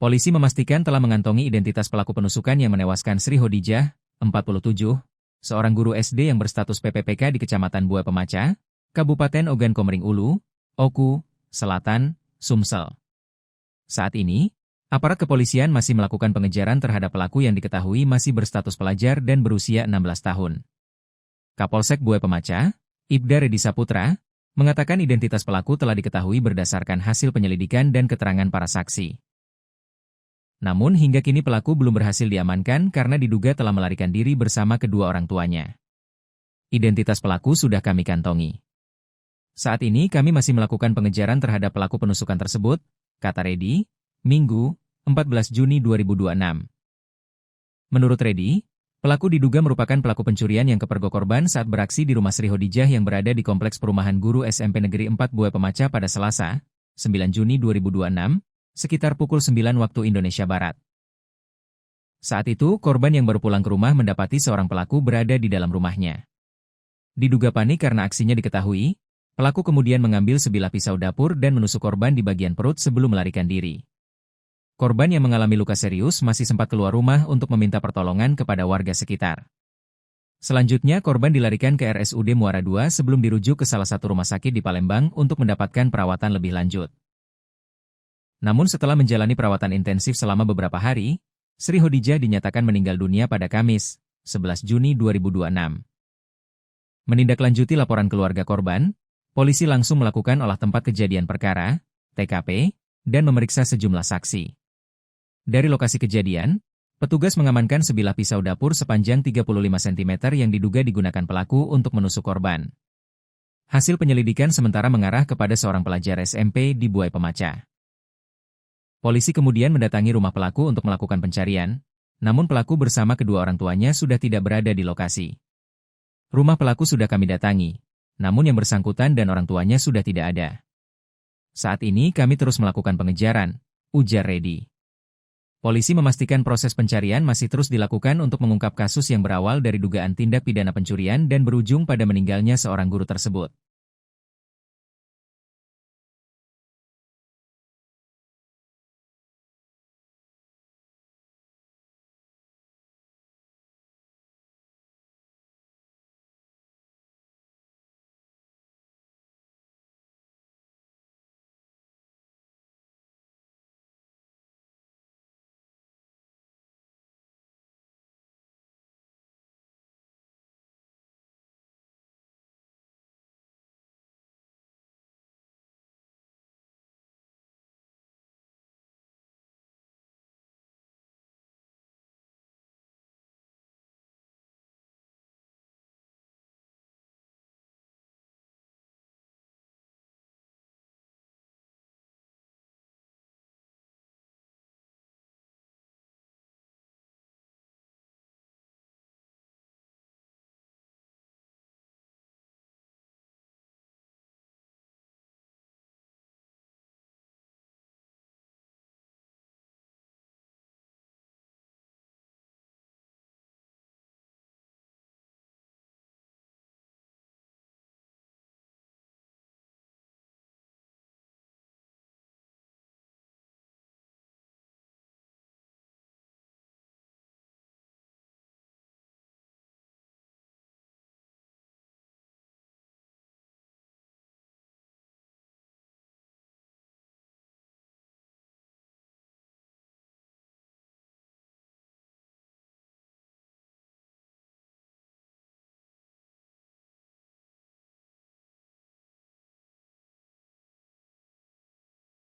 Polisi memastikan telah mengantongi identitas pelaku penusukan yang menewaskan Sri Hodijah, 47, seorang guru SD yang berstatus PPPK di Kecamatan Buah Pemaca, Kabupaten Ogan Komering Ulu, Oku, Selatan, Sumsel. Saat ini, aparat kepolisian masih melakukan pengejaran terhadap pelaku yang diketahui masih berstatus pelajar dan berusia 16 tahun. Kapolsek Buah Pemaca, Ibda Redi Saputra, mengatakan identitas pelaku telah diketahui berdasarkan hasil penyelidikan dan keterangan para saksi. Namun hingga kini pelaku belum berhasil diamankan karena diduga telah melarikan diri bersama kedua orang tuanya. Identitas pelaku sudah kami kantongi. Saat ini kami masih melakukan pengejaran terhadap pelaku penusukan tersebut, kata Redi, Minggu, 14 Juni 2026. Menurut Redi, pelaku diduga merupakan pelaku pencurian yang kepergok korban saat beraksi di rumah Sri Hodijah yang berada di Kompleks Perumahan Guru SMP Negeri 4 Buah Pemaca pada Selasa, 9 Juni 2026, sekitar pukul 9 waktu Indonesia Barat. Saat itu, korban yang baru pulang ke rumah mendapati seorang pelaku berada di dalam rumahnya. Diduga panik karena aksinya diketahui, pelaku kemudian mengambil sebilah pisau dapur dan menusuk korban di bagian perut sebelum melarikan diri. Korban yang mengalami luka serius masih sempat keluar rumah untuk meminta pertolongan kepada warga sekitar. Selanjutnya korban dilarikan ke RSUD Muara II sebelum dirujuk ke salah satu rumah sakit di Palembang untuk mendapatkan perawatan lebih lanjut. Namun setelah menjalani perawatan intensif selama beberapa hari, Sri Hodijah dinyatakan meninggal dunia pada Kamis, 11 Juni 2026. Menindaklanjuti laporan keluarga korban, polisi langsung melakukan olah tempat kejadian perkara, TKP, dan memeriksa sejumlah saksi. Dari lokasi kejadian, petugas mengamankan sebilah pisau dapur sepanjang 35 cm yang diduga digunakan pelaku untuk menusuk korban. Hasil penyelidikan sementara mengarah kepada seorang pelajar SMP di Buah Pemaca. Polisi kemudian mendatangi rumah pelaku untuk melakukan pencarian, namun pelaku bersama kedua orang tuanya sudah tidak berada di lokasi. Rumah pelaku sudah kami datangi, namun yang bersangkutan dan orang tuanya sudah tidak ada. Saat ini kami terus melakukan pengejaran, ujar Redi. Polisi memastikan proses pencarian masih terus dilakukan untuk mengungkap kasus yang berawal dari dugaan tindak pidana pencurian dan berujung pada meninggalnya seorang guru tersebut.